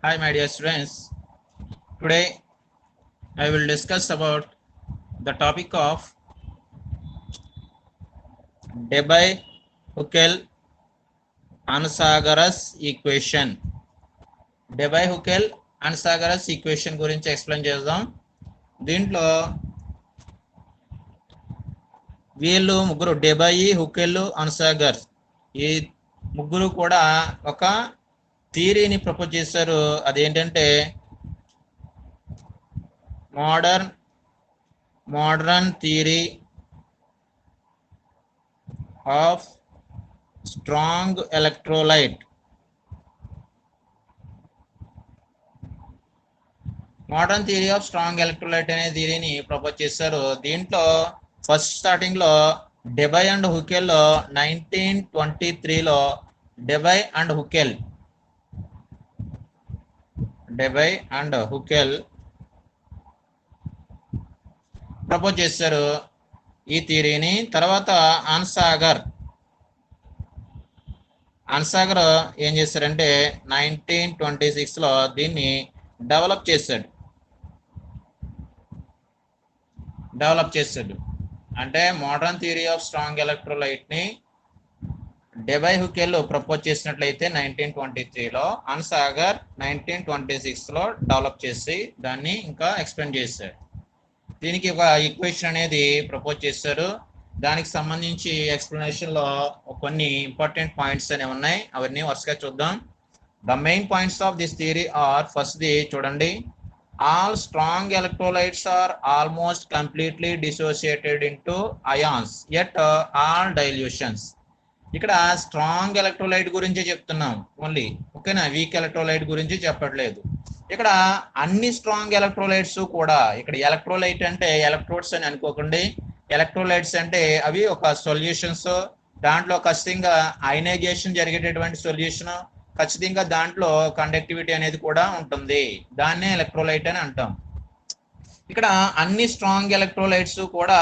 Hi my dear students, today I will discuss about the topic of Debye-Huckel-Ansager's equation. Debye-Huckel-Ansager's equation గురించి explain చేద్దాం. దీంట్లో వీళ్ళు ముగ్గురు డెబయ్, Hückel, అన్సాగర్ ఈ ముగ్గురు కూడా ఒక థియరీని ప్రపోజ్ చేశారు. అదేంటంటే modern theory of strong electrolyte. Modern theory of strong electrolyte అనే థియరీని ప్రపోజ్ చేశారు. దీంట్లో ఫస్ట్ స్టార్టింగ్ లో డెబయ్ and Hückel 1923లో డెబయ్ and Hückel propose చేశారు ఈ థియరీని. తర్వాత అన్సాగర్ ఏం చేశారంటే 1926లో దీన్ని డెవలప్ చేశాడు. అంటే modern theory of strong electrolyte ని డెబయ్, హుకెల్ ప్రపోజ్ చేసినట్లయితే 1923లో, అన్సాగర్ 1926లో డెవలప్ చేసి దాన్ని ఇంకా ఎక్స్ప్లెయిన్ చేశాడు. దీనికి ఒక ఈక్వేషన్ అనేది ప్రపోజ్ చేశారు. దానికి సంబంధించి ఎక్స్ప్లెనేషన్ లో కొన్ని ఇంపార్టెంట్ పాయింట్స్ అనేవి ఉన్నాయి. అవన్నీ వరుసగా చూద్దాం. The main points of this theory are, first the చూడండి, all strong electrolytes are almost completely dissociated into ions yet all dilutions. ఇక్కడ స్ట్రాంగ్ ఎలక్ట్రోలైట్ గురించి చెప్తున్నాం ఓన్లీ, ఓకేనా, వీక్ ఎలక్ట్రోలైట్ గురించి చెప్పట్లేదు. ఇక్కడ అన్ని స్ట్రాంగ్ ఎలక్ట్రోలైట్స్ కూడా, ఇక్కడ ఎలక్ట్రోలైట్ అంటే ఎలక్ట్రోడ్స్ అని అనుకోకండి, ఎలక్ట్రోలైట్స్ అంటే అవి ఒక సొల్యూషన్స్, దాంట్లో ఖచ్చితంగా అయనైజేషన్ జరిగేటటువంటి సొల్యూషన్, ఖచ్చితంగా దాంట్లో కండక్టివిటీ అనేది కూడా ఉంటుంది, దాన్నే ఎలక్ట్రోలైట్ అని అంటాం. ఇక్కడ అన్ని స్ట్రాంగ్ ఎలక్ట్రోలైట్స్ కూడా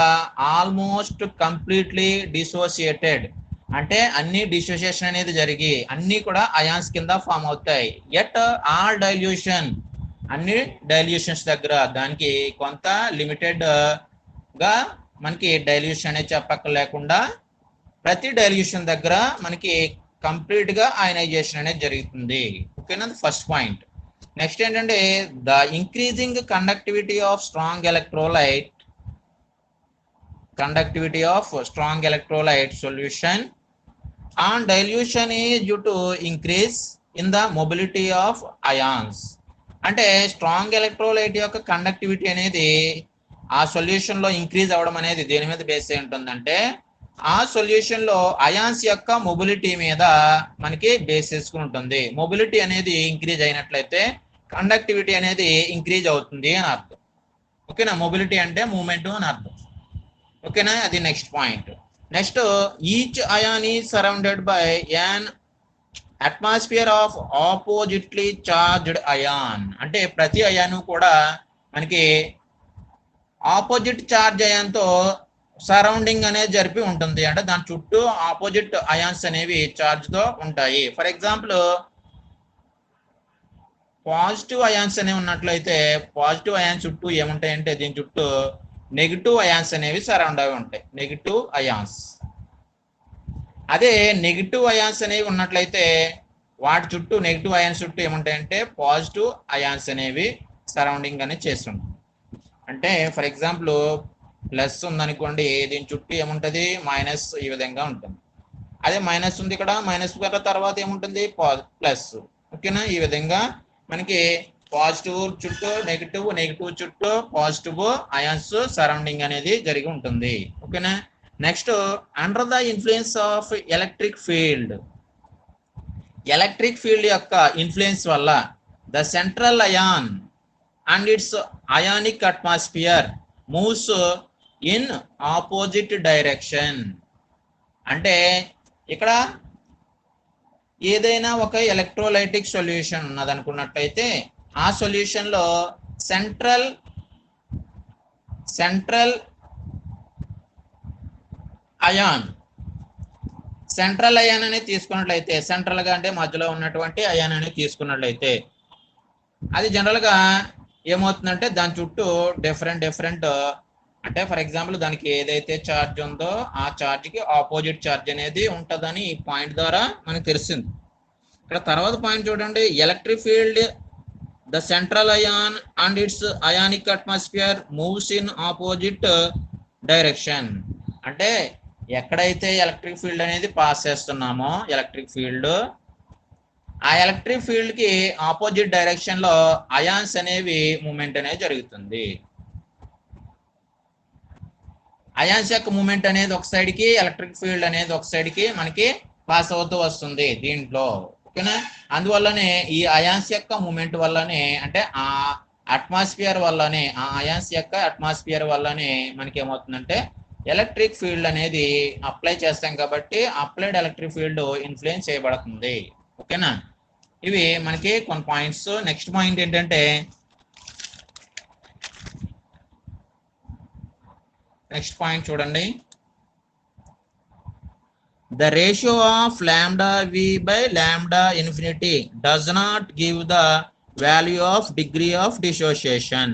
ఆల్మోస్ట్ కంప్లీట్లీ డిసోసియేటెడ్, అంటే అన్ని డిసోసియేషన్ అనేది జరిగి అన్ని కూడా అయాన్స్ కింద ఫామ్ అవుతాయి. ఎట్ ఆల్ డైల్యూషన్, అన్ని డైల్యూషన్స్ దగ్గర, దానికి కొంత లిమిటెడ్ గా మనకి డైల్యూషన్ అనేది చెప్పక్క లేకుండా ప్రతి డైల్యూషన్ దగ్గర మనకి కంప్లీట్ గా అయనైజేషన్ అనేది జరుగుతుంది, ఓకేనా, ఫస్ట్ పాయింట్. నెక్స్ట్ ఏంటంటే the increasing conductivity of strong electrolyte solution on dilution is due to increase in the mobility of ions. అంటే స్ట్రాంగ్ ఎలక్ట్రోలైట్ యొక్క కండక్టివిటీ అనేది ఆ సొల్యూషన్ లో ఇంక్రీజ్ అవ్వడం అనేది దేని మీద బేస్ అయి ఉంటుందంటే, ఆ సొల్యూషన్ లో అయాన్స్ యొక్క మొబిలిటీ మీద మనకి బేస్ చేసుకుని ఉంటుంది. మొబిలిటీ అనేది ఇంక్రీజ్ అయినట్లయితే కండక్టివిటీ అనేది ఇంక్రీజ్ అవుతుంది అని అర్థం, ఓకేనా. మొబిలిటీ అంటే మూవ్మెంట్ అని అర్థం, ఓకేనా. అది next point. Next, each ion is surrounded by an atmosphere of oppositely charged ion. అంటే ప్రతి అయాను కూడా మనకి ఆపోజిట్ చార్జ్ అయాన్తో సరౌండింగ్ అనేది జరిపి ఉంటుంది, అంటే దాని చుట్టూ ఆపోజిట్ అయాన్స్ అనేవి చార్జ్ తో ఉంటాయి. ఫర్ ఎగ్జాంపుల్ పాజిటివ్ అయాన్స్ అనేవి ఉన్నట్లయితే పాజిటివ్ అయాన్స్ చుట్టూ ఏముంటాయంటే దీని చుట్టూ నెగిటివ్ అయాన్స్ అనేవి సరౌండ్ అవి ఉంటాయి, నెగిటివ్ అయాన్స్. అదే నెగిటివ్ అయాన్స్ అనేవి ఉన్నట్లయితే వాటి చుట్టూ, నెగిటివ్ అయాన్స్ చుట్టూ ఏముంటాయంటే పాజిటివ్ అయాన్స్ అనేవి సరౌండింగ్ అనేది చేస్తుంటాయి. అంటే ఫర్ ఎగ్జాంపుల్ ప్లస్ ఉందనుకోండి, దీని చుట్టూ ఏముంటుంది మైనస్, ఈ విధంగా ఉంటుంది. అదే మైనస్ ఉంది ఇక్కడ, మైనస్ తర్వాత ఏముంటుంది ప్లస్, ఓకేనా. ఈ విధంగా మనకి పాజిటివ్ చుట్టూ నెగిటివ్, నెగిటివ్ చుట్టూ పాజిటివ్ అయాన్స్ సరౌండింగ్ అనేది జరిగి ఉంటుంది, ఓకేనా. Next, under the influence of electric field యొక్క ఇన్ఫ్లుయెన్స్ వల్ల the central ion and its ionic atmosphere moves in opposite direction. అంటే ఇక్కడ ఏదైనా ఒక ఎలక్ట్రోలైటిక్ సొల్యూషన్ ఉన్నదనుకున్నట్లయితే ఆ సొల్యూషన్ లో సెంట్రల్ అయాన్ అనేది తీసుకున్నట్లయితే, సెంట్రల్ గా అంటే మధ్యలో ఉన్నటువంటి అయాన్ అనేది తీసుకున్నట్లయితే అది జనరల్గా ఏమవుతుందంటే దాని చుట్టూ డిఫరెంట్ అంటే ఫర్ ఎగ్జాంపుల్ దానికి ఏదైతే ఛార్జ్ ఉందో ఆ ఛార్జ్కి ఆపోజిట్ ఛార్జ్ అనేది ఉంటుందని ఈ పాయింట్ ద్వారా మనకు తెలిసింది. ఇక్కడ తర్వాత పాయింట్ చూడండి, electric field the central ion and its ionic atmosphere moves in opposite direction. అంటే ఎక్కడైతే ఎలక్ట్రిక్ ఫీల్డ్ అనేది పాస్ చేస్తున్నామో ఎలక్ట్రిక్ ఫీల్డ్, ఆ ఎలక్ట్రిక్ ఫీల్డ్ కి ఆపోజిట్ డైరెక్షన్ లో అయాన్స్ అనేవి మూమెంట్ అనేది జరుగుతుంది. అయాన్స్ యొక్క మూమెంట్ అనేది ఒక సైడ్ కి, ఎలక్ట్రిక్ ఫీల్డ్ అనేది ఒక సైడ్ కి మనకి పాస్ అవుతూ వస్తుంది దీంట్లో. ఓకేనా? అందువల్లనే ఈ అయాన్స్ యొక్క మూమెంట్ వల్లనే, అంటే ఆ అట్మాస్ఫియర్ వల్లనే, ఆ అయాన్స్ యొక్క అట్మాస్ఫియర్ వల్లనే మనకి ఏమవుతుందంటే ఎలక్ట్రిక్ ఫీల్డ్ అనేది అప్లై చేస్తాం కాబట్టి అప్లైడ్ ఎలక్ట్రిక్ ఫీల్డ్ ఇన్ఫ్లుయెన్స్ చేయబడుతుంది. ఓకేనా? ఇవి మనకి కొన్ని పాయింట్స్. నెక్స్ట్ పాయింట్ ఏంటంటే, నెక్స్ట్ పాయింట్ చూడండి, the ratio of lambda v by lambda infinity does not give the value of degree of dissociation.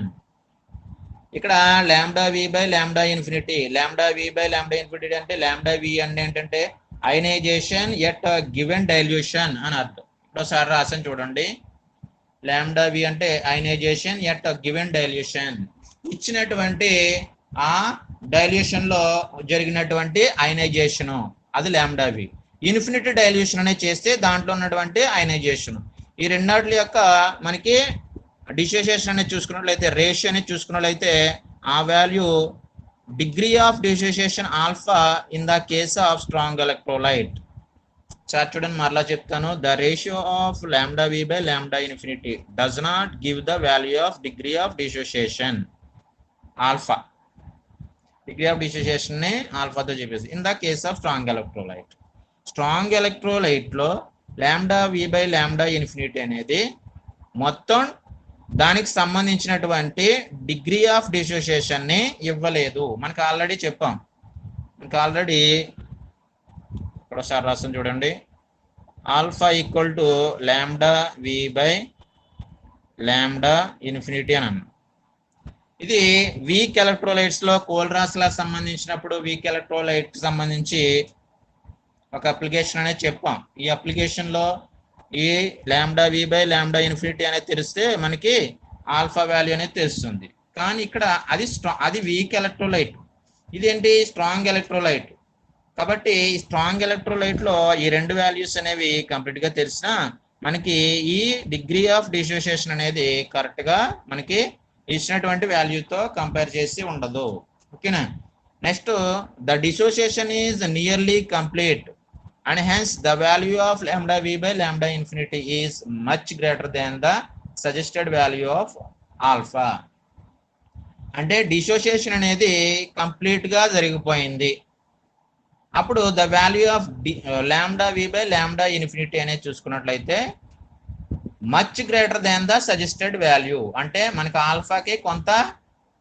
ఇక్కడ lambda v by lambda infinity, lambda v by lambda infinity అంటే lambda v అంటే ఏంటంటే ionization at given dilution అని అర్థం. ఒకసారి రాసాను చూడండి, lambda v అంటే అయనైజేషన్ ఎట్ గివెన్ డైల్యూషన్, ఇచ్చినటువంటి ఆ డైల్యూషన్ లో జరిగినటువంటి అయనైజేషన్, అది లాంబ్డా వి. ఇన్ఫినిటీ డైల్యూషన్ అనేది చేస్తే దాంట్లో ఉన్నటువంటి అయనైజేషన్. ఈ రెండాటి యొక్క మనకి డిసోసియేషన్ అనేది చూసుకున్నట్లయితే, రేషియో అనేది చూసుకున్నట్లయితే ఆ value degree of dissociation alpha in the case of strong electrolyte. Sir చూడండి మరలా చెప్తాను, the ratio of lambda we by lambda infinity does not give the value of degree of dissociation alpha. Degree of dissociation ని ఆల్ఫాతో చెప్పేసి in the case of strong electrolyte. Strong electrolyte లో lambda we by lambda infinity అనేది మొత్తం దానికి సంబంధించినటువంటి degree of dissociation ని ఇవ్వలేదు. మనకు ఆల్రెడీ చెప్పాం, మనకు ఆల్రెడీ ఒకసారి రాస్తాం చూడండి, alpha equal to lambda we by lambda infinity అని అన్నాం. ఇది వీక్ ఎలక్ట్రోలైట్స్ లో కోల్రాస్ లా సంబంధించినప్పుడు వీక్ ఎలక్ట్రోలైట్ సంబంధించి ఒక అప్లికేషన్ అనేది చెప్పాం. ఈ అప్లికేషన్ లో ఈ lambda we by lambda infinity అనేది తెలిస్తే మనకి ఆల్ఫా వాల్యూ అనేది తెలుస్తుంది. కానీ ఇక్కడ అది వీక్ ఎలక్ట్రోలైట్, ఇదేంటి స్ట్రాంగ్ ఎలక్ట్రోలైట్. కాబట్టి ఈ స్ట్రాంగ్ ఎలక్ట్రోలైట్ లో ఈ రెండు వాల్యూస్ అనేవి కంప్లీట్ గా తెలిసినా మనకి ఈ డిగ్రీ ఆఫ్ డిసోసియేషన్ అనేది కరెక్ట్ గా మనకి ఇచ్చినటువంటి వాల్యూతో కంపేర్ చేసి ఉండదు. ఓకేనా? Next, the dissociation is nearly complete and hence the value of lambda v by lambda infinity is much greater than the suggested value of alpha. అంటే డిసోసియేషన్ అనేది complete గా జరిగిపోయింది. అప్పుడు the value of lambda we by lambda infinity అనేది చూసుకున్నట్లయితే much greater than the suggested value, అంటే మనకు ఆల్ఫాకి కొంత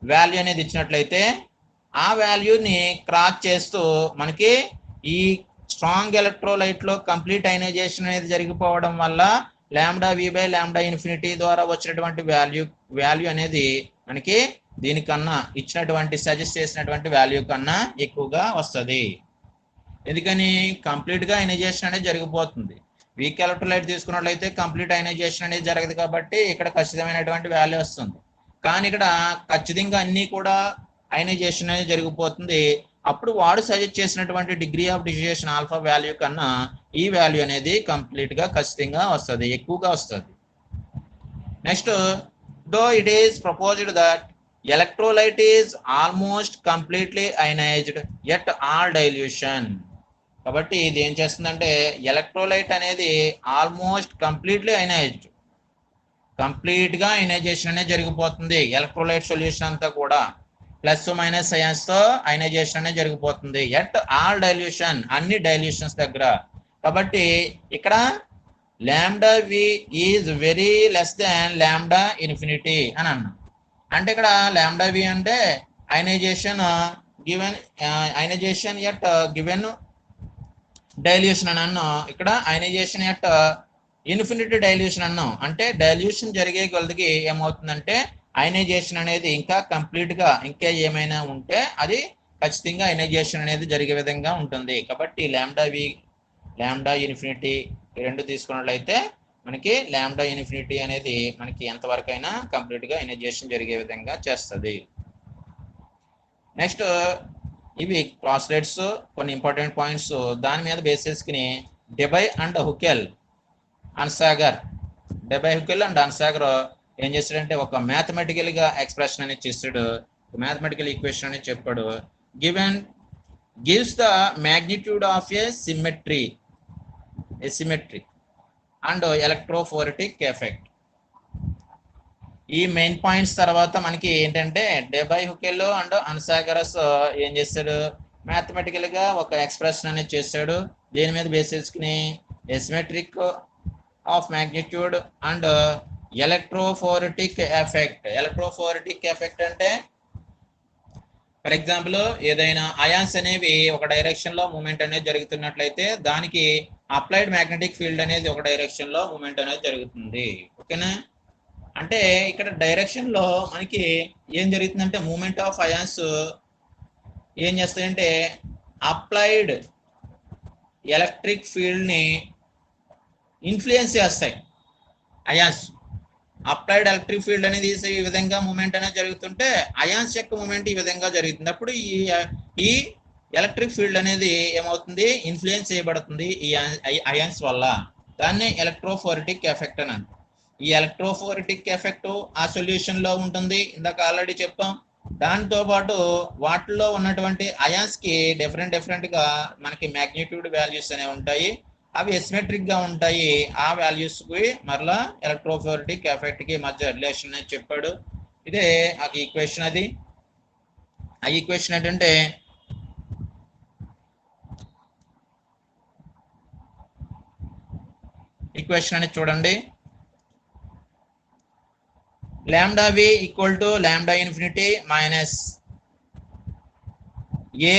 వాల్యూ అనేది ఇచ్చినట్లయితే ఆ వాల్యూని క్రాస్ చేస్తూ మనకి ఈ స్ట్రాంగ్ ఎలక్ట్రోలైట్ లో కంప్లీట్ అయనైజేషన్ అనేది జరిగిపోవడం వల్ల lambda we by lambda infinity ద్వారా వచ్చినటువంటి వాల్యూ అనేది మనకి దీనికన్నా ఇచ్చినటువంటి సజెస్ట్ చేసినటువంటి వాల్యూ కన్నా ఎక్కువగా వస్తుంది. ఎందుకని? కంప్లీట్ గా అయనైజేషన్ అనేది జరిగిపోతుంది. వీక్ ఎలక్ట్రోలైట్ తీసుకున్నట్లయితే కంప్లీట్ అయనైజేషన్ అనేది జరగదు కాబట్టి ఇక్కడ ఖచ్చితమైనటువంటి వాల్యూ వస్తుంది. కానీ ఇక్కడ ఖచ్చితంగా అన్ని కూడా అయనైజేషన్ అనేది జరిగిపోతుంది. అప్పుడు వాడు సజెస్ట్ చేసినటువంటి degree of dissociation alpha value కన్నా ఈ వాల్యూ అనేది కంప్లీట్ గా ఖచ్చితంగా వస్తుంది, ఎక్కువగా వస్తుంది. Next, though it is proposed that electrolyte is almost completely ionized at all dilution. కాబట్టి ఇది ఏం చేస్తుందంటే ఎలక్ట్రోలైట్ అనేది ఆల్మోస్ట్ కంప్లీట్లీ అయనైజ్డ్, కంప్లీట్ గా అయనైజేషన్ అనేది జరిగిపోతుంది. ఎలక్ట్రోలైట్ సొల్యూషన్ అంతా కూడా ప్లస్ మైనస్ అయాన్స్ తో అయనైజేషన్ అనేది జరిగిపోతుంది ఎట్ ఆల్ డైల్యూషన్, అన్ని డైల్యూషన్స్ దగ్గర. కాబట్టి ఇక్కడ lambda v is very less than lambda infinity అని అన్నాం. అంటే ఇక్కడ లాంబ్డా వి అంటే ionization given ionization at given dilution అని అన్నాం. ఇక్కడ అయనైజేషన్ ఎట్ ఇన్ఫినిటీ డైల్యూషన్ అన్నాం అంటే డైల్యూషన్ జరిగే కొలదికి ఏమవుతుందంటే అయనైజేషన్ అనేది ఇంకా కంప్లీట్ గా ఇంకా ఏమైనా ఉంటే అది ఖచ్చితంగా అయనైజేషన్ అనేది జరిగే విధంగా ఉంటుంది. కాబట్టి లాంబ్డా ఇన్ఫినిటీ రెండు తీసుకున్నట్లయితే మనకి లాంబ్డా ఇన్ఫినిటీ అనేది మనకి ఎంతవరకైనా కంప్లీట్ గా అయనైజేషన్ జరిగే విధంగా చేస్తుంది. నెక్స్ట్ ఇవి క్రాస్ రేట్స్ కొన్ని ఇంపార్టెంట్ పాయింట్స్ దాని మీద బేసిస్ కి డెబై అండ్ హుకెల్ అన్సాగర్ అండ్ అన్సాగర్ ఏం చేస్తాడంటే ఒక మ్యాథమెటికల్ గా ఎక్స్ప్రెషన్ అనేది చేస్తాడు, మ్యాథమెటికల్ ఈక్వేషన్ అనేది చెప్పాడు. Gives the magnitude of a symmetry and electrophoretic effect. ఈ మెయిన్ పాయింట్స్ తర్వాత మనకి ఏంటంటే డెబై హుకెల్ అండ్ అన్సాగరస్ ఏం చేస్తాడు మ్యాథమెటికల్ గా ఒక ఎక్స్ప్రెషన్ అనేది చేశాడు. దీని మీద బేసిస్ కి symmetric of magnitude and electrophoretic effect అంటే ఫర్ ఎగ్జాంపుల్ ఏదైనా అయాన్స్ అనేవి ఒక డైరెక్షన్ లో మూమెంట్ అనేది జరుగుతున్నట్లయితే దానికి అప్లైడ్ మ్యాగ్నెటిక్ ఫీల్డ్ అనేది ఒక డైరెక్షన్ లో మూమెంట్ అనేది జరుగుతుంది. ఓకేనా, అంటే ఇక్కడ డైరెక్షన్ లో మనకి ఏం జరుగుతుందంటే మూమెంట్ ఆఫ్ అయాన్స్ ఏం చేస్తాయంటే అప్లైడ్ ఎలక్ట్రిక్ ఫీల్డ్ ని ఇన్ఫ్లుయెన్స్ చేస్తాయి. అయాన్స్ అప్లైడ్ ఎలక్ట్రిక్ ఫీల్డ్ అనేది ఈ విధంగా మూమెంట్ అనేది జరుగుతుంటే అయాన్స్ యొక్క మూమెంట్ ఈ విధంగా జరుగుతుంది. అప్పుడు ఈ ఎలక్ట్రిక్ ఫీల్డ్ అనేది ఏమవుతుంది ఇన్ఫ్లుయెన్స్ చేయబడుతుంది ఈ అయాన్స్ వల్ల. దాన్ని ఎలక్ట్రోఫోరెటిక్ ఎఫెక్ట్ అని అంటారు. ఈ ఎలక్ట్రోఫోరెటిక్ ఎఫెక్ట్ ఆ సొల్యూషన్ లో ఉంటుంది, ఇందాక ఆల్రెడీ చెప్పాం. దాంతో పాటు వాటిలో ఉన్నటువంటి అయాన్స్ కి డిఫరెంట్ గా మనకి మ్యాగ్నిట్యూడ్ వాల్యూస్ అనేవి ఉంటాయి, అవి ఎసిమెట్రిక్ గా ఉంటాయి. ఆ వాల్యూస్ కి మరలా ఎలక్ట్రోఫోరెటిక్ ఎఫెక్ట్ కి మధ్య రిలేషన్ అని చెప్పాడు. ఇదే ఆ ఈక్వేషన్. అది ఆ ఈక్వేషన్ ఏంటంటే ఈక్వేషన్ అనేది చూడండి, lambda v equal to lambda infinity minus a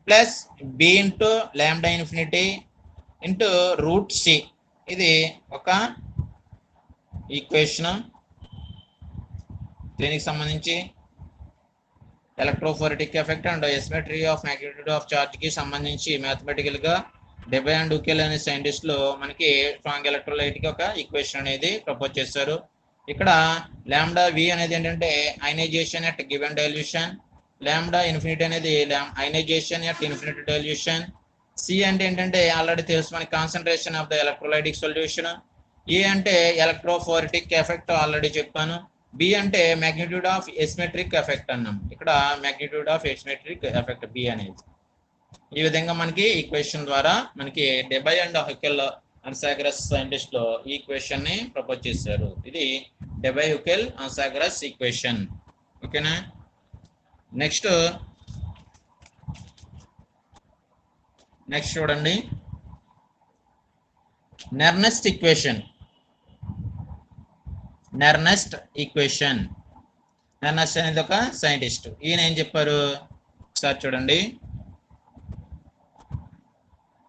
plus b into lambda infinity into root c. ఇది ఒక ఈక్వేషన్. దీనికి సంబంధించి electrophoretic effect and asymmetry of magnitude of charge కి సంబంధించి మ్యాథమెటికల్ గా డెబై అండ్ హుకెల్ అనే సైంటిస్టులు మనకి స్ట్రాంగ్ ఎలక్ట్రోలైట్ కి ఒక ఈక్వేషన్ అనేది ప్రపోజ్ చేశారు. ఇక్కడ లాంబ్డా వి అనేది ఏంటంటే ionization at given dilution, lambda infinity అనేది ionization at infinity dilution, C అంటే ఏంటంటే ఆల్రెడీ తెలుసు మనకి concentration of the electrolytic solution, A అంటే ఎలక్ట్రోఫోరెటిక్ ఎఫెక్ట్ ఆల్రెడీ చెప్పాను, బి అంటే మ్యాగ్నిట్యూడ్ ఆఫ్ ఎసిమెట్రిక్ ఎఫెక్ట్ అన్నాం. ఇక్కడ magnitude of asymmetric effect B అనేది. ఈ విధంగా మనకి ఈక్వేషన్ ద్వారా మనకి Debye and Huckel Onsager's scientist లో ఈ ఈక్వేషన్ ని ప్రపోజ్ చేశారు. ఇది డెబై హుకెల్ అన్సాగరస్ ఈక్వేషన్. ఓకేనా, నెక్స్ట్ చూడండి నెర్నెస్ట్ ఈక్వేషన్. నెర్నెస్ట్ అనేది ఒక సైంటిస్ట్. ఈయన ఏం చెప్పారు ఒకసారి చూడండి.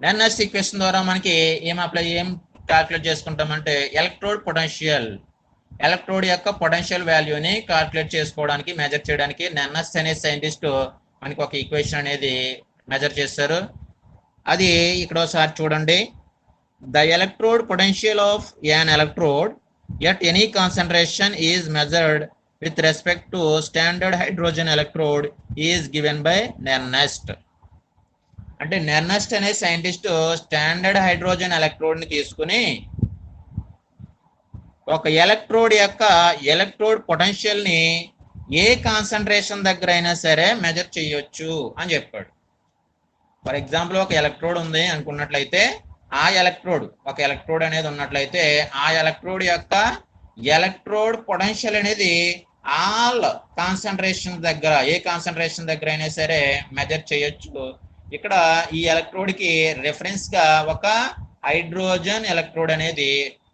నెర్నెస్ట్ ఈక్వేషన్ ద్వారా మనకి ఏం క్యాల్కులేట్ చేసుకుంటామంటే ఎలక్ట్రోడ్ యొక్క పొటెన్షియల్ వాల్యూని క్యాల్కులేట్ చేసుకోవడానికి మెజర్ చేయడానికి నెర్నెస్ట్ అనే సైంటిస్ట్ మనకి ఒక ఈక్వేషన్ అనేది మెజర్ చేశారు. అది ఇక్కడ ఒకసారి చూడండి. The electrode potential of an electrode at any concentration is measured with respect to standard hydrogen electrode is given by నెర్నెస్ట్. అంటే నెర్నెస్ట్ అనే సైంటిస్ట్ స్టాండర్డ్ హైడ్రోజన్ ఎలక్ట్రోడ్ ని తీసుకుని ఒక ఎలక్ట్రోడ్ యొక్క ఎలక్ట్రోడ్ పొటెన్షియల్ ని ఏ కాన్సన్ట్రేషన్ దగ్గర అయినా సరే మెజర్ చేయొచ్చు అని చెప్పాడు. ఫర్ ఎగ్జాంపుల్ ఒక ఎలక్ట్రోడ్ ఉంది అనుకున్నట్లయితే ఆ ఒక ఎలక్ట్రోడ్ అనేది ఉన్నట్లయితే ఆ ఎలక్ట్రోడ్ యొక్క ఎలక్ట్రోడ్ పొటెన్షియల్ అనేది ఆల్ కాన్సన్ట్రేషన్ దగ్గర ఏ కాన్సన్ట్రేషన్ దగ్గర అయినా సరే మెజర్ చేయొచ్చు. ఇక్కడ ఈ ఎలక్ట్రోడ్ కి రెఫరెన్స్ గా ఒక హైడ్రోజన్ ఎలక్ట్రోడ్ అనేది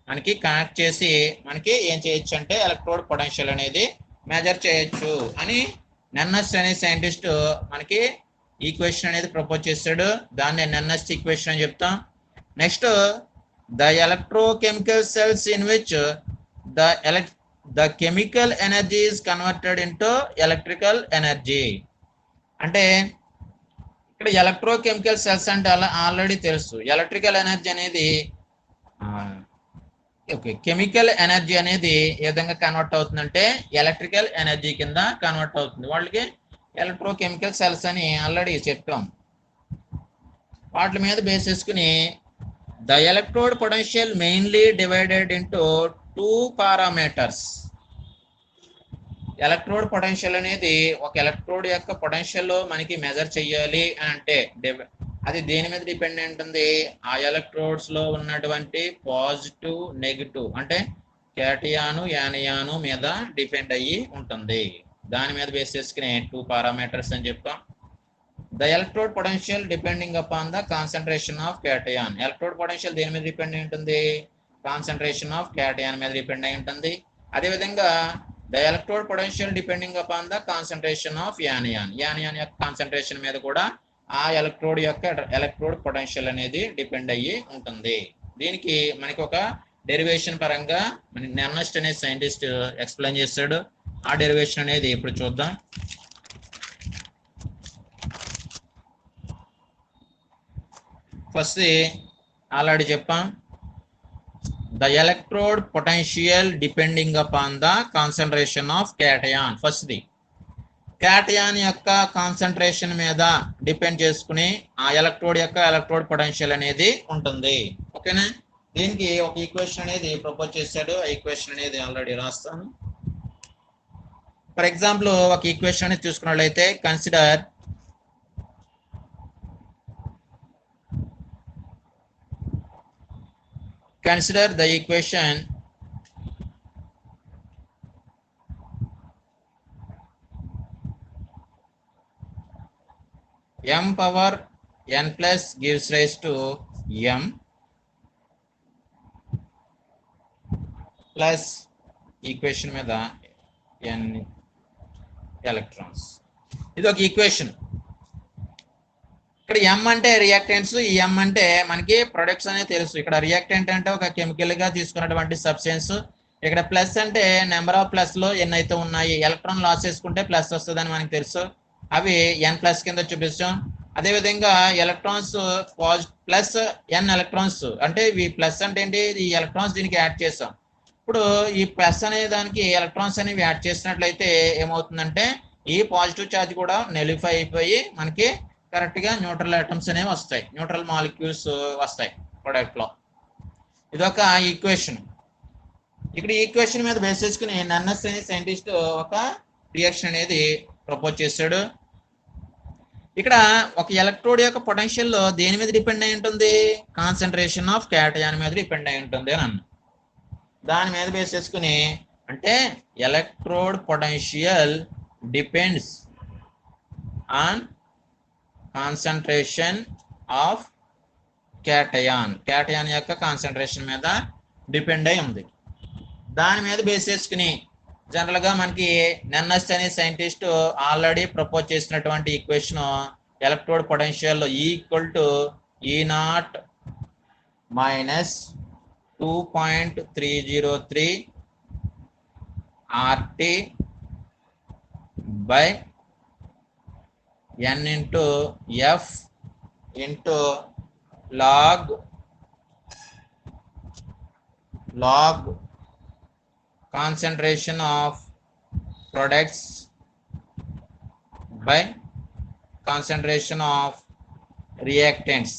మనకి కనెక్ట్ చేసి మనకి ఏం చేయొచ్చు అంటే ఎలక్ట్రోడ్ పొటెన్షియల్ అనేది మెజర్ చేయొచ్చు అని నెర్నెస్ట్ అనే సైంటిస్ట్ మనకి ఈక్వేషన్ అనేది ప్రపోజ్ చేశాడు. దాన్ని నెర్నెస్ట్ ఈక్వేషన్ అని చెప్తాం. Next the electrochemical cells in which the chemical energy is converted into electrical energy. అంటే ఇక్కడ ఎలక్ట్రోకెమికల్ సెల్స్ అంటే ఆల్రెడీ తెలుసు. ఎలక్ట్రికల్ ఎనర్జీ అనేది ఓకే, కెమికల్ ఎనర్జీ అనేది ఏ విధంగా కన్వర్ట్ అవుతుందంటే ఎలక్ట్రికల్ ఎనర్జీ కింద కన్వర్ట్ అవుతుంది. వాళ్ళకి ఎలక్ట్రోకెమికల్ సెల్స్ అని ఆల్రెడీ చెప్పాం. వాటి మీద బేస్ చేసుకుని the electrode potential mainly divided into 2 parameters. Electrode potential అనేది ఒక ఎలక్ట్రోడ్ యొక్క పొటెన్షియల్ మనకి మెజర్ చేయాలి అని అంటే అది దేని మీద డిపెండెంట్ ఉంది? ఆ ఎలక్ట్రోడ్స్ లో ఉన్నటువంటి పాజిటివ్ నెగిటివ్ అంటే క్యాటియాను యానియాను మీద డిపెండ్ అయ్యి ఉంటుంది. దాని మీద బేస్ చేసుకుని 2 పారామీటర్స్ అని చెప్పాం. The electrode potential depending upon the concentration of cation. Electrode potential దేని మీద డిపెండ్ అయి ఉంటుంది? కాన్సన్ట్రేషన్ ఆఫ్ క్యాటియాన్ మీద డిపెండ్ అయి ఉంటుంది. అదేవిధంగా the electrode potential depending upon the concentration of anion. Anion యొక్క కాన్సన్ట్రేషన్ మీద కూడా ఆ ఎలక్ట్రోడ్ యొక్క ఎలక్ట్రోడ్ పొటెన్షియల్ అనేది డిపెండ్ అయ్యి ఉంటుంది. దీనికి మనకి ఒక డెరివేషన్ పరంగా మనకి నెర్నస్ట్ అనే సైంటిస్ట్ ఎక్స్ప్లెయిన్ చేస్తాడు. ఆ డెరివేషన్ అనేది ఇప్పుడు చూద్దాం. ఫస్ట్ ఆల్రెడీ చెప్పాం, the electrode potential depending upon the concentration of cation. ఫస్ట్ది క్యాటయాన్ యొక్క కాన్సన్ట్రేషన్ మీద డిపెండ్ చేసుకుని ఆ ఎలక్ట్రోడ్ యొక్క ఎలక్ట్రోడ్ పొటెన్షియల్ అనేది ఉంటుంది. ఓకేనా? దీనికి ఒక ఈక్వేషన్ అనేది ప్రపోజ్ చేశాడు. ఆ ఈక్వేషన్ అనేది ఆల్రెడీ రాస్తాను. ఫర్ ఎగ్జాంపుల్ ఒక ఈక్వేషన్ అనేది చూసుకున్నట్లయితే consider the equation m power n plus gives rise to m plus equation మీద n electrons. ఇది ఒక ఈక్వేషన్. ఇక్కడ m అంటే రియాక్టెంట్స్, ఈ m అంటే మనకి ప్రొడక్ట్స్ అనేది తెలుసు. ఇక్కడ రియాక్టెంట్ అంటే ఒక కెమికల్ గా తీసుకున్నటువంటి సబ్స్టెన్స్. ఇక్కడ ప్లస్ అంటే నెంబర్ ఆఫ్ ప్లస్ లో ఎన్ని అయితే ఉన్నాయి, ఎలక్ట్రాన్ లాస్ చేసుకుంటే ప్లస్ వస్తుందని మనకు తెలుసు. అవి n ప్లస్ కింద చూపిస్తాం. అదేవిధంగా ఎలక్ట్రాన్స్ ప్లస్ n ఎలక్ట్రాన్స్ అంటే ఈ ప్లస్ అంటే ఏంటి? ఈ ఎలక్ట్రాన్స్ దీనికి యాడ్ చేస్తాం. ఇప్పుడు ఈ ప్లస్ అనే దానికి ఎలక్ట్రాన్స్ అనేవి యాడ్ చేసినట్లయితే ఏమవుతుందంటే ఈ పాజిటివ్ ఛార్జ్ కూడా నెలిఫై అయిపోయి మనకి కరెక్ట్ గా న్యూట్రల్ ఐటమ్స్ అనేవి వస్తాయి, న్యూట్రల్ మాలిక్యూల్స్ వస్తాయి ప్రొడక్ట్ లో. ఇదొక ఈక్వేషన్. ఇక్కడ ఈక్వేషన్ మీద బేస్ చేసుకుని నన్నస్ అనే సైంటిస్ట్ ఒక రియాక్షన్ అనేది ప్రపోజ్ చేశాడు. ఇక్కడ ఒక ఎలక్ట్రోడ్ యొక్క పొటెన్షియల్ దేని మీద డిపెండ్ అయి ఉంటుంది? కాన్సన్ట్రేషన్ ఆఫ్ క్యాటయాన్ మీద డిపెండ్ అయి ఉంటుంది అని అన్న. దాని మీద బేస్ చేసుకుని అంటే electrode potential depends on concentration of cation. Cation యొక్క కాన్సన్ట్రేషన్ మీద డిపెండ్ అయి ఉంది. దాని మీద బేస్ చేసుకుని జనరల్ గా మనకి నెన్నస్ అనే సైంటిస్ట్ ఆల్రెడీ ప్రపోజ్ చేసినటువంటి equation electrode potential equal to E0 minus 2.303 RT by n into F into log concentration of products by concentration of reactants.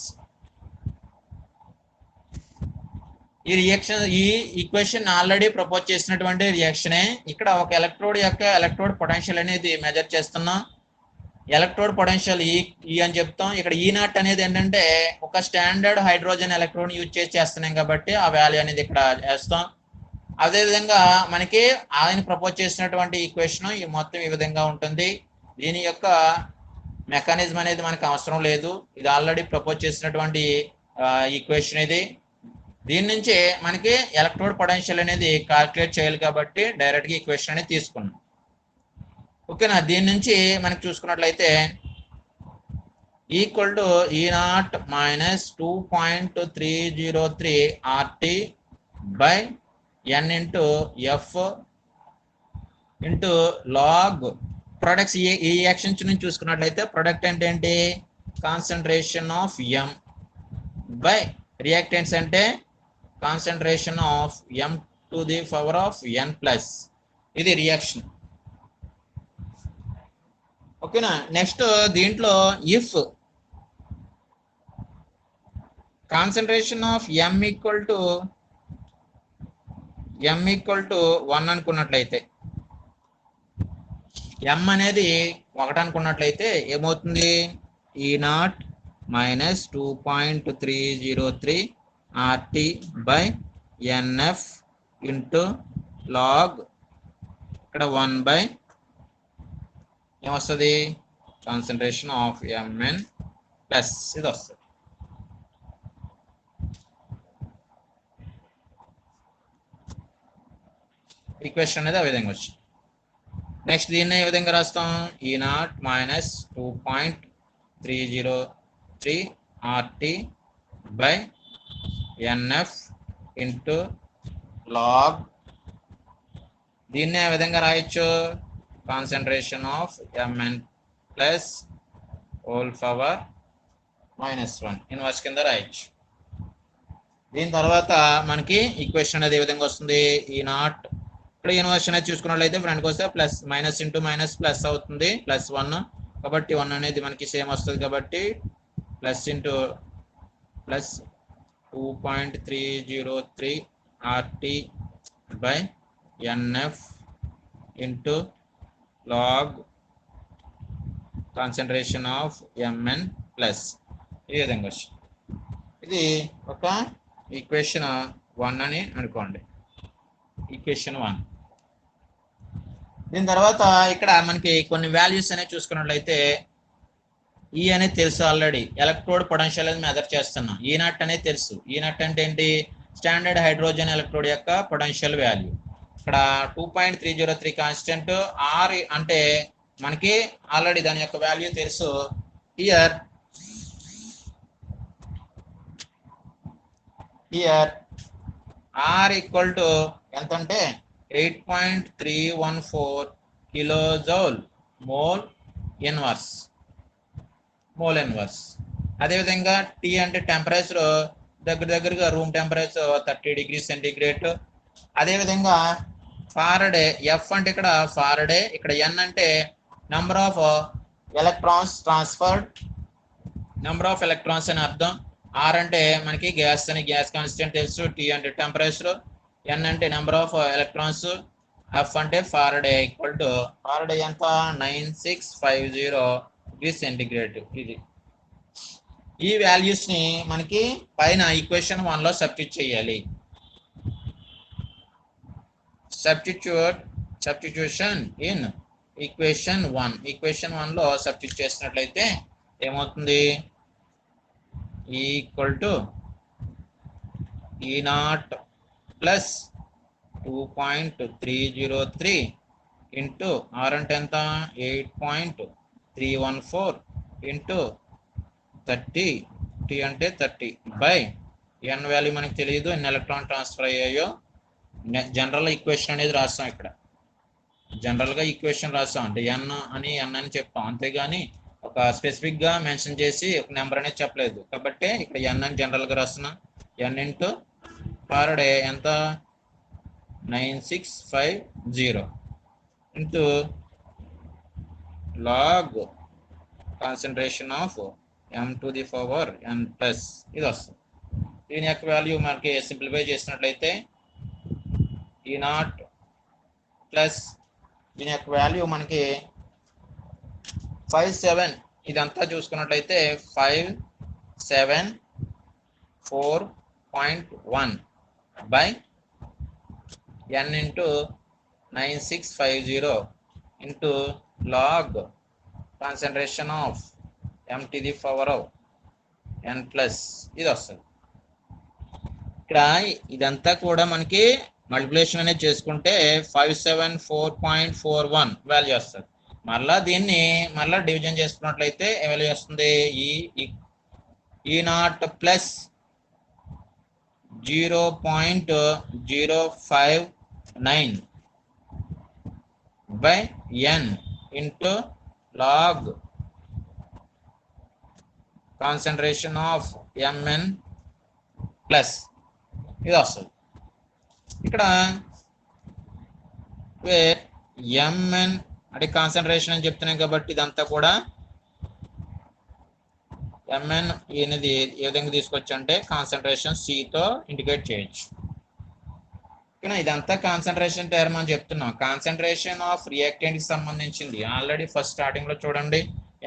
ఈ రియాక్షన్ ఈ ఈక్వేషన్ ఆల్రెడీ ప్రపోజ్ చేసినటువంటి రియాక్షనే. ఇక్కడ ఒక ఎలక్ట్రోడ్ యొక్క ఎలక్ట్రోడ్ పొటెన్షియల్ అనేది measure చేస్తున్నాం. Electrode potential ఈ అని చెప్తాం. ఇక్కడ E0 అనేది ఏంటంటే ఒక స్టాండర్డ్ హైడ్రోజన్ ఎలక్ట్రోడ్ యూజ్ చేస్తున్నాం కాబట్టి ఆ వాల్యూ అనేది ఇక్కడ వేస్తాం. అదేవిధంగా మనకి ఆయన ప్రపోజ్ చేసినటువంటి ఈక్వేషన్ ఈ మొత్తం ఈ విధంగా ఉంటుంది. దీని యొక్క మెకానిజం అనేది మనకు అవసరం లేదు, ఇది ఆల్రెడీ ప్రపోజ్ చేసినటువంటి ఈక్వేషన్ ఇది. దీని నుంచి మనకి ఎలక్ట్రోడ్ పొటెన్షియల్ అనేది కాల్కులేట్ చేయాలి కాబట్టి డైరెక్ట్ గా ఈక్వేషన్ అనేది తీసుకున్నాం. ఓకేనా? దీని నుంచి మనకి చూసుకున్నట్లయితే equal to E naught minus 2.303 RT by n into F into log products. ఈ యాక్షన్స్ నుంచి చూసుకున్నట్లయితే ప్రొడక్ట్ అంటే ఏంటి, concentration of M by reactants అంటే concentration of M to the power of n plus. ఇది రియాక్షన్. ఓకేనా. నెక్స్ట్ దీంట్లో if concentration of m equal to 1 అనుకున్నట్లయితే, m అనేది 1 అనుకున్నట్లయితే ఏమవుతుంది, E naught minus 2.303 RT by NF into log ఇక్కడ 1 by ఏమొస్తుంది, కాన్సన్ట్రేషన్ ఆఫ్ Mn ప్లస్ ఇది వస్తుంది. ఈక్వేషన్ అనేది ఆ విధంగా వచ్చింది. నెక్స్ట్ దీన్ని ఏ విధంగా రాస్తాం, ఈ naught minus 2.303 RT by NF into log, దీన్ని ఏ విధంగా రాయొచ్చు, concentration of Mn plus whole power -1 inverse కింద రాయొచ్చు. దీని తర్వాత మనకి ఈక్వేషన్ అనేది ఏ విధంగా వస్తుంది, ఈ నాట్ ఇక్కడ ఇన్వర్స్ అనేది చూసుకున్నట్లయితే ఫ్రంట్కి వస్తే plus minus into minus plus అవుతుంది, +1 కాబట్టి 1 అనేది మనకి సేమ్ వస్తుంది కాబట్టి plus into plus 2.303 RT by NF into log concentration of Mn plus ఈ విధంగా వచ్చింది. ఇది ఒక ఈక్వేషన్ 1 అని అనుకోండి, ఈక్వేషన్ 1. దీని తర్వాత ఇక్కడ మనకి కొన్ని వాల్యూస్ అనేవి చూసుకున్నట్లయితే, ఈ అనేది తెలుసు ఆల్రెడీ, ఎలక్ట్రోడ్ పొటెన్షియల్ అనేది మెజర్ చేస్తున్నాం. ఈ నాట్ అనేది తెలుసు. ఈ నాట్ అంటే ఏంటి, స్టాండర్డ్ హైడ్రోజన్ ఎలక్ట్రోడ్ యొక్క పొటెన్షియల్ వాల్యూ. ఇక్కడ 2.303 కాన్స్టెంట్, R అంటే మనకి ఆల్రెడీ దాని యొక్క వాల్యూ తెలుసు. హియర్ R ఈక్వల్ టు ఎంత అంటే 8.314 కిలోజౌల్ మోల్ ఇన్వర్స్. అదేవిధంగా T అంటే టెంపరేచర్ దగ్గరగా రూమ్ టెంపరేచర్ 30 డిగ్రీ సెంటీగ్రేడ్. అదేవిధంగా ఫారడే, F అంటే ఇక్కడ ఫారడే, ఇక్కడ N అంటే number of electrons transferred, number of electrons అని అర్థం. R అంటే మనకి గ్యాస్ అని గ్యాస్ కాన్స్టెంట్ తెలుసు. T అంటే టెంపరేచర్, N అంటే నెంబర్ ఆఫ్ ఎలక్ట్రాన్స్, F అంటే ఫారడే ఈక్వల్ టు ఫారడే ఎంత 9650 డిగ్రీ సెంటీగ్రేడ్. ఇది ఈ వాల్యూస్ ని మనకి పైన ఈక్వేషన్ 1 లో సబ్స్టిట్యూట్ చేయాలి. సబ్స్టిట్యూషన్ ఇన్ ఈక్వేషన్ 1 లో సబ్స్టిట్యూట్ చేసినట్లయితే ఏమవుతుంది, equal to E naught plus 2.303 into R అంటే ఎంత 8.314 ఇంటూ 30, T అంటే 30 బై N వాల్యూ మనకి తెలియదు, ఎన్ని ఎలక్ట్రాన్ ట్రాన్స్ఫర్ అయ్యాయో. జనరల్ ఈక్వేషన్ అనేది రాస్తాం. ఇక్కడ జనరల్గా ఈక్వేషన్ రాస్తాం అంటే N అని చెప్తాం, అంతేగాని ఒక స్పెసిఫిక్గా మెన్షన్ చేసి ఒక నెంబర్ అనేది చెప్పలేదు. కాబట్టి ఇక్కడ N అని జనరల్గా రాస్తున్నాం. N ఇంటూ ఫారడే ఎంత 9650 into log concentration of M to the power N plus ఇది వస్తుంది. దీని యొక్క వాల్యూ మనకి సింప్లిఫై చేసినట్లయితే ఈ నాట్ ప్లస్ దీని యొక్క వాల్యూ మనకి 57, ఇదంతా చూసుకున్నట్లయితే 574.1 by N into 9650 into log concentration of M to the power of N plus ఇది వస్తుంది. ఇక్కడ ఇదంతా కూడా మనకి మల్టిప్లికేషన్ అనేది చేసుకుంటే 574.41 వాల్యూ వస్తుంది. మళ్ళా దీన్ని మళ్ళా డివిజన్ చేసుకున్నట్లయితే వాల్యూ వస్తుంది ఈ naught plus 0.059 by n into log concentration of mn plus ఇది వస్తుంది. ఇక్కడ mn అంటే కాన్సన్ట్రేషన్ అని చెప్తున్నాం కాబట్టి ఇదంతా కూడా mn అనేది ఏ విధంగా తీసుకొచ్చు అంటే కాన్సన్ట్రేషన్ సితో ఇండికేట్ చేయొచ్చు. కానీ ఇదంతా కాన్సన్ట్రేషన్ టర్మ్ అని చెప్తున్నాం. కాన్సన్ట్రేషన్ ఆఫ్ రియాక్టెంట్ కి సంబంధించింది. ఆల్రెడీ ఫస్ట్ స్టార్టింగ్ లో చూడండి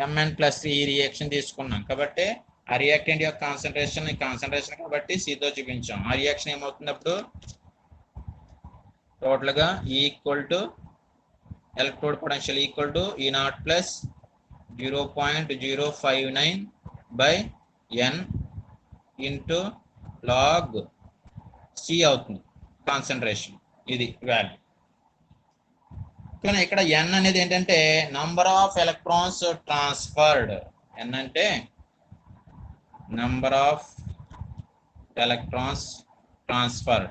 mn ప్లస్ ఈ రియాక్షన్ తీసుకున్నాం కాబట్టి ఆ రియాక్టెంట్ యొక్క కాన్సన్ట్రేషన్ కాబట్టి సితో చూపించాం. ఆ రియాక్షన్ ఏమవుతుంది అప్పుడు టోటల్ గా equal to electrode potential equal to E naught plus 0.059 by n into log C అవుతుంది కాన్సన్ట్రేషన్. ఇది వాల్యూ. కానీ ఇక్కడ n అనేది ఏంటంటే number of electrons transferred. n అంటే నంబర్ ఆఫ్ ఎలక్ట్రాన్స్ ట్రాన్స్ఫర్డ్.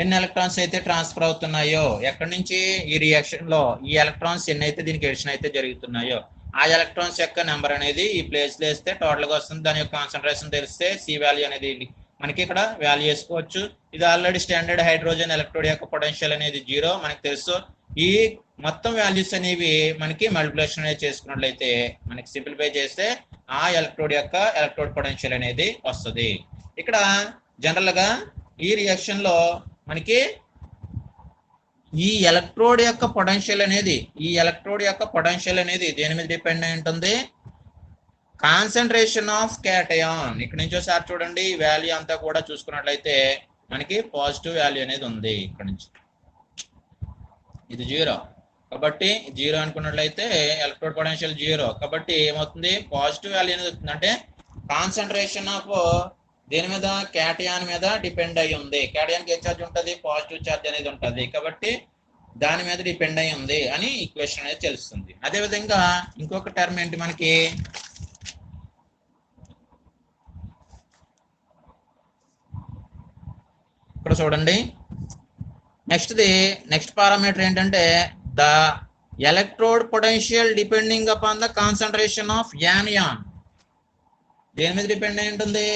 ఎన్ని ఎలక్ట్రాన్స్ అయితే ట్రాన్స్ఫర్ అవుతున్నాయో ఎక్కడి నుంచి ఈ రియాక్షన్ లో ఈ ఎలక్ట్రాన్స్ ఎన్ని అయితే దీనికి ఎడిషన్ అయితే జరుగుతున్నాయో ఆ ఎలక్ట్రాన్స్ యొక్క నెంబర్ అనేది ఈ ప్లేస్ లో వేస్తే టోటల్ గా వస్తుంది. దాని యొక్క కాన్సన్ట్రేషన్ తెలిస్తే సి వాల్యూ అనేది మనకి ఇక్కడ వాల్యూ వేసుకోవచ్చు. ఇది ఆల్రెడీ స్టాండర్డ్ హైడ్రోజన్ ఎలక్ట్రోడ్ యొక్క పొటెన్షియల్ అనేది 0 మనకి తెలుసు. ఈ మొత్తం వాల్యూస్ అనేవి మనకి మల్టిప్లికేషన్ అనేది చేసుకున్నట్లయితే మనకి సింప్లిఫై చేస్తే ఆ ఎలక్ట్రోడ్ యొక్క ఎలక్ట్రోడ్ పొటెన్షియల్ అనేది వస్తుంది. ఇక్కడ జనరల్ గా ఈ రియాక్షన్ లో మనకి ఈ ఎలక్ట్రోడ్ యొక్క పొటెన్షియల్ అనేది దేని మీద డిపెండ్ అయి ఉంటుంది? Concentration of cation. ఇక్కడ నుంచి ఒకసారి చూడండి వాల్యూ అంతా కూడా చూసుకున్నట్లయితే మనకి పాజిటివ్ వాల్యూ అనేది ఉంది. ఇక్కడ నుంచి ఇది 0 కాబట్టి 0 అనుకున్నట్లయితే ఎలక్ట్రోడ్ పొటెన్షియల్ 0 కాబట్టి ఏమవుతుంది పాజిటివ్ వాల్యూ అనేది వస్తుంది. అంటే కాన్సన్ట్రేషన్ ఆఫ్ దేని మీద క్యాటయాన్ మీద డిపెండ్ అయి ఉంది. క్యాటయాన్కి ఏ ఛార్జ్ ఉంటుంది? పాజిటివ్ ఛార్జ్ అనేది ఉంటుంది కాబట్టి దాని మీద డిపెండ్ అయి ఉంది అని ఈక్వేషన్ అనేది తెలుస్తుంది. అదేవిధంగా ఇంకొక టర్మ్ ఏంటి మనకి ఇక్కడ చూడండి నెక్స్ట్ పారామీటర్ ఏంటంటే the electrode potential depending upon the concentration of anion. దేని మీద డిపెండ్ అయి ఉంటుంది?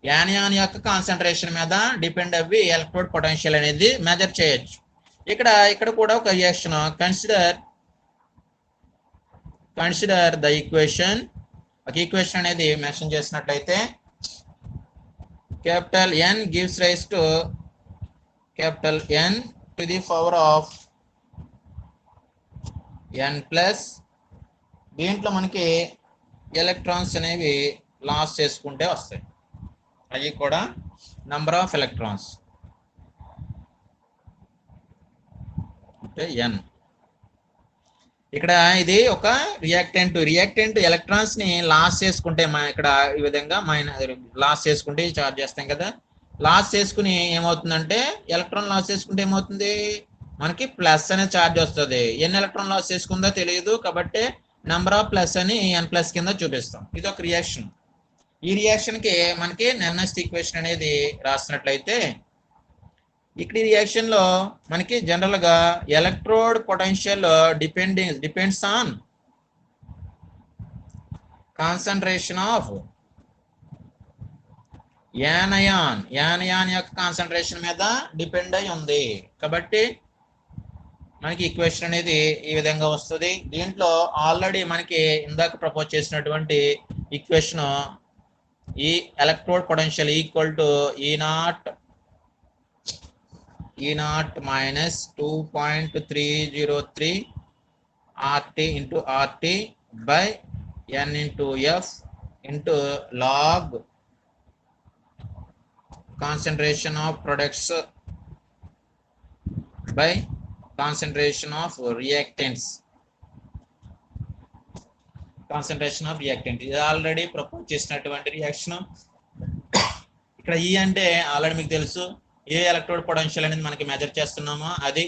యానియాన్ యొక్క కాన్సన్ట్రేషన్ మీద డిపెండ్ అవ్వి ఎలక్ట్రోడ్ పొటెన్షియల్ అనేది మెజర్ చేయొచ్చు. ఇక్కడ కూడా ఒక రియాక్షన్ కన్సిడర్ ద ఈక్వేషన్. ఒక ఈక్వేషన్ అనేది మెన్షన్ చేసినట్లయితే capital N gives rise to capital N to the power of n plus దీంట్లో మనకి ఎలక్ట్రాన్స్ అనేవి లాస్ చేసుకుంటే వస్తాయి. అవి కూడా నంబర్ ఆఫ్ ఎలక్ట్రాన్స్ అంటే n. ఇక్కడ ఇది ఒక రియాక్టెంట్ ఎలక్ట్రాన్స్ ని లాస్ చేసుకుంటే ఇక్కడ ఈ విధంగా లాస్ చేసుకుంటే చార్జ్ చేస్తాం కదా. లాస్ చేసుకుని ఏమవుతుందంటే ఎలక్ట్రాన్ లాస్ చేసుకుంటే ఏమవుతుంది మనకి ప్లస్ అనే చార్జ్ వస్తుంది. ఎన్ని ఎలక్ట్రాన్ లాస్ చేసుకుందో తెలియదు కాబట్టి నెంబర్ ఆఫ్ ప్లస్ అని n ప్లస్ కింద చూపిస్తాం. ఇది ఒక రియాక్షన్. ఈ రియాక్షన్ కి మనకి నెక్స్ట్ ఈక్వేషన్ అనేది రాసినట్లయితే ఇక్కడ రియాక్షన్ లో మనకి జనరల్ గా electrode potential depends on concentration of యానయాన్ యొక్క కాన్సన్ట్రేషన్ మీద డిపెండ్ అయి ఉంది కాబట్టి మనకి ఈక్వేషన్ అనేది ఈ విధంగా వస్తుంది. దీంట్లో ఆల్రెడీ మనకి ఇందాక ప్రపోజ్ చేసినటువంటి ఈక్వేషన్ ఈ electrode potential equal to E naught minus 2.303 RT into RT by N into F into log concentration of products by concentration of reactants. Concentration of reactant ఇది ఆల్రెడీ ప్రపోజ్ చేసినటువంటి reaction. ఇక్కడ ఈ అంటే already మీకు తెలుసు ఏ electrode potential అనేది మనకి measure చేస్తున్నామో అది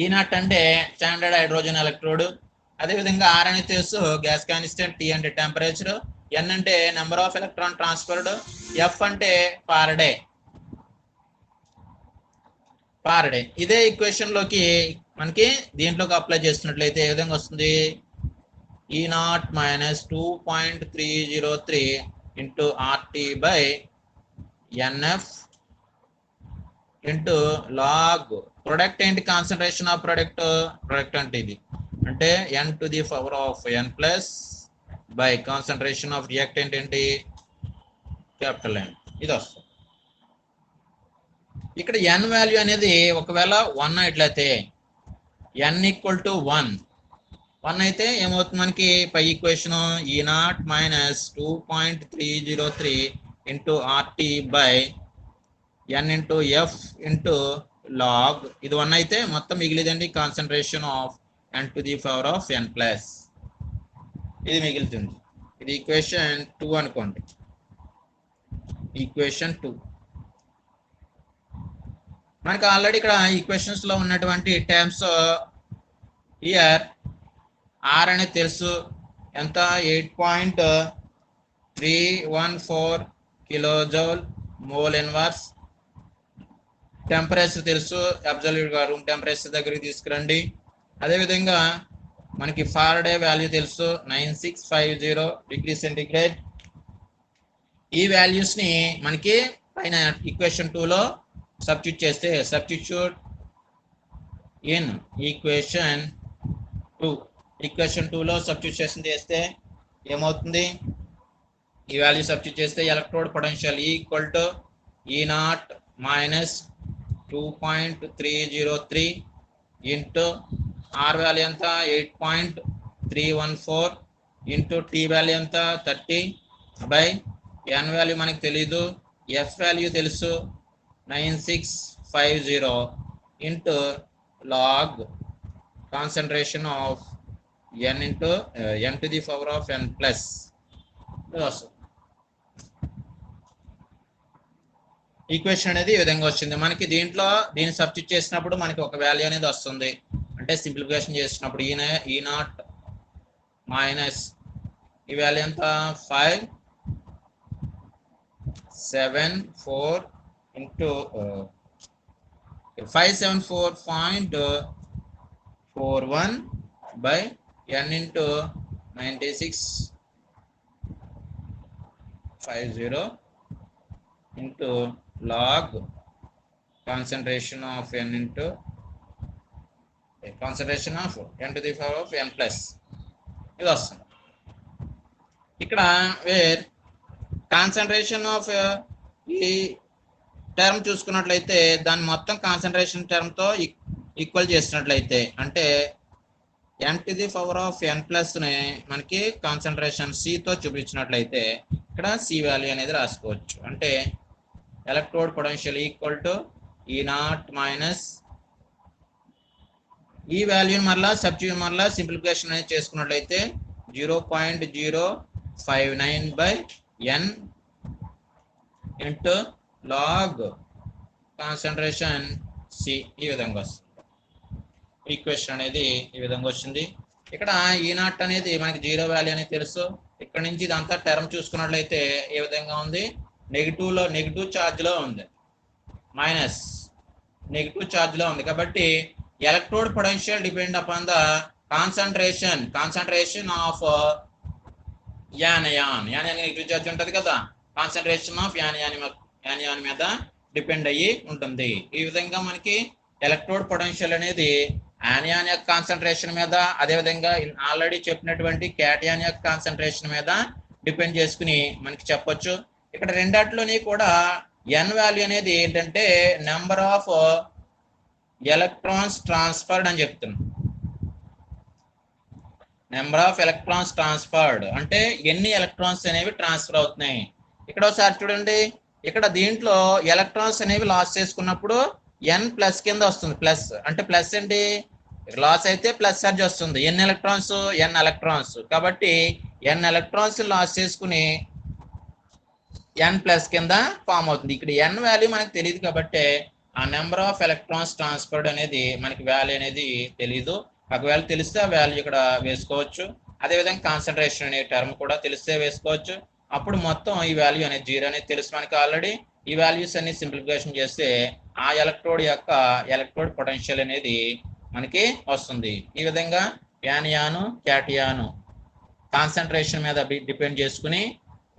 E0 అంటే స్టాండర్డ్ హైడ్రోజన్ ఎలక్ట్రోడ్. అదేవిధంగా R అనేది తెలుసు గ్యాస్ కాన్స్టెంట్, T అంటే టెంపరేచర్, N అంటే number of electron transferred, F అంటే ఫారడే. ఇదే ఈక్వేషన్ లోకి మనకి దీంట్లోకి అప్లై చేస్తున్నట్లయితే ఏ విధంగా వస్తుంది? E0 minus 2.303 into RT by NF into log product ఏంటి? కాన్సన్ట్రేషన్ ఆఫ్ ప్రొడక్ట్ అంటే ఇది అంటే n to the power of n plus by concentration of reactant ఏంటి? Capital N. ఇది వస్తుంది. ఇక్కడ n వాల్యూ అనేది ఒకవేళ 1 అయిట్లయితే n ఈక్వల్ టు 1 అయితే ఏమవుతుంది మనకి? పై equation E0 minus 2.303 into RT by n into F into log. ఇది 1 అయితే మొత్తం మిగిలిదండి concentration of n to the power of n plus. ఇది మిగులుతుంది. ఇది ఈక్వేషన్ 2 అనుకోండి. ఈక్వేషన్ 2 మనకి ఆల్రెడీ ఇక్కడ ఈక్వేషన్స్ లో ఉన్నటువంటి టర్మ్స్ హియర్ R అనేది తెలుసు ఎంత? 8.314 కిలోజౌల్ మోల్ ఇన్వర్స్. టెంపరేచర్ తెలుసు, అబ్సల్యూట్ గా రూమ్ టెంపరేచర్ దగ్గరికి తీసుకురండి. అదేవిధంగా మనకి ఫారడే వాల్యూ తెలుసు 9650 డిగ్రీ సెంటిగ్రేడ్. ఈ వాల్యూస్ ని మనకి పైన ఈక్వేషన్ 2 లో సబ్స్టిట్యూట్ చేస్తే, సబ్స్టిట్యూట్ ఇన్ ఈక్వేషన్ 2 లో సబ్స్టిట్యూషన్ చేస్తే ఏమవుతుంది? ఈ వాల్యూ సబ్స్టిట్యూట్ చేస్తే electrode potential equal to E0 minus 2.303 into R value ఎంత? 8.314 ఇంటూ T వాల్యూ ఎంత? 30 బై N వాల్యూ మనకు తెలీదు, F వాల్యూ తెలుసు 9650 into log concentration of n into n to the power of n plus. Equation అనేది ఈ విధంగా వచ్చింది మనకి. దీంట్లో దీన్ని సబ్స్టిట్యూట్ చేసినప్పుడు మనకి ఒక వాల్యూ అనేది వస్తుంది. అంటే సింప్లిఫికేషన్ చేసినప్పుడు E0 మైనస్ ఈ వాల్యూ ఎంత? 574 into 574.41 by n into 9650 into log concentration of n into concentration of n to the power of n plus. ఇది వస్తుంది. ఇక్కడ వేర్ కాన్సన్ట్రేషన్ ఆఫ్ ఈ టర్మ్ చూసుకున్నట్లయితే దాని మొత్తం కాన్సన్ట్రేషన్ టర్మ్ తో ఈక్వల్ చేసినట్లయితే అంటే n to the power of n plus ని మనకి కాన్సన్ట్రేషన్ C తో చూపించినట్లయితే ఇక్కడ C వాల్యూ అనేది రాసుకోవచ్చు. అంటే electrode potential equal to E0 minus ఈ వాల్యూని మరలా సింప్లిఫికేషన్ అనేది చేసుకున్నట్లయితే 0.059 by n into log concentration C. ఈ విధంగా వస్తుంది. ఈక్వేషన్ అనేది ఈ విధంగా వచ్చింది. ఇక్కడ E0 అనేది మనకి 0 వాల్యూ అనేది తెలుసు. ఇక్కడ నుంచి ఇదంతా టర్మ్ చూసుకున్నట్లయితే ఏ విధంగా ఉంది? నెగిటివ్ ఛార్జ్ లో ఉంది, మైనస్ నెగిటివ్ ఛార్జ్ లో ఉంది. కాబట్టి electrode potential depend upon the concentration of anion negative charge ఉంటుంది కదా, కాన్సన్ట్రేషన్ ఆఫ్ యానియాన్ మీద డిపెండ్ అయ్యి ఉంటుంది. ఈ విధంగా మనకి ఎలక్ట్రోడ్ పొటెన్షియల్ అనేది యానియాన్ యొక్క కాన్సన్ట్రేషన్ మీద, అదేవిధంగా ఆల్రెడీ చెప్పినటువంటి క్యాటయాన్ యొక్క కాన్సన్ట్రేషన్ మీద డిపెండ్ చేసుకుని మనకి చెప్పొచ్చు. ఇక్కడ రెండాట్లోని కూడా n వాల్యూ అనేది ఏంటంటే నెంబర్ ఆఫ్ ఎలక్ట్రాన్స్ ట్రాన్స్ఫర్డ్ అని చెప్తున్నాం. నెంబర్ ఆఫ్ ఎలక్ట్రాన్స్ ట్రాన్స్ఫర్డ్ అంటే ఎన్ని ఎలక్ట్రాన్స్ అనేవి ట్రాన్స్ఫర్ అవుతున్నాయి. ఇక్కడ ఒకసారి చూడండి, ఇక్కడ దీంట్లో ఎలక్ట్రాన్స్ అనేవి లాస్ చేసుకున్నప్పుడు n ప్లస్ కింద వస్తుంది. ప్లస్ అంటే ప్లస్ ఏంటి? లాస్ అయితే ప్లస్ ఛార్జ్ వస్తుంది. n ఎలక్ట్రాన్స్ కాబట్టి n ఎలక్ట్రాన్స్ లాస్ చేసుకుని n ప్లస్ కింద ఫామ్ అవుతుంది. ఇక్కడ n వాల్యూ మనకు తెలియదు కాబట్టి ఆ నెంబర్ ఆఫ్ ఎలక్ట్రాన్స్ ట్రాన్స్ఫర్డ్ అనేది మనకి వాల్యూ అనేది తెలీదు. ఒకవేళ తెలిస్తే ఆ వాల్యూ ఇక్కడ వేసుకోవచ్చు. అదేవిధంగా కాన్సన్ట్రేషన్ అనే టర్మ్ కూడా తెలిస్తే వేసుకోవచ్చు. అప్పుడు మొత్తం ఈ వాల్యూ అనేది 0 అనేది తెలుసు మనకి ఆల్రెడీ. ఈ వాల్యూస్ అన్ని సింప్లిఫికేషన్ చేస్తే ఆ ఎలక్ట్రోడ్ యొక్క ఎలక్ట్రోడ్ పొటెన్షియల్ అనేది మనకి వస్తుంది. ఈ విధంగా యానియాను క్యాటియాను కాన్సన్ట్రేషన్ మీద డిపెండ్ చేసుకుని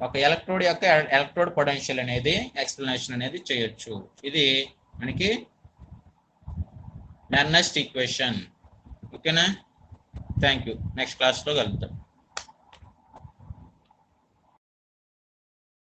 ఒక ఎలక్ట్రోడ్ యొక్క ఎలక్ట్రోడ్ పొటెన్షియల్ అనేది ఎక్స్ప్లెనేషన్ అనేది చేయొచ్చు. ఇది మనకి నెర్నస్ట్ ఈక్వేషన్. ఓకేనా? Thank you. నెక్స్ట్ క్లాస్లో కలుద్దాం.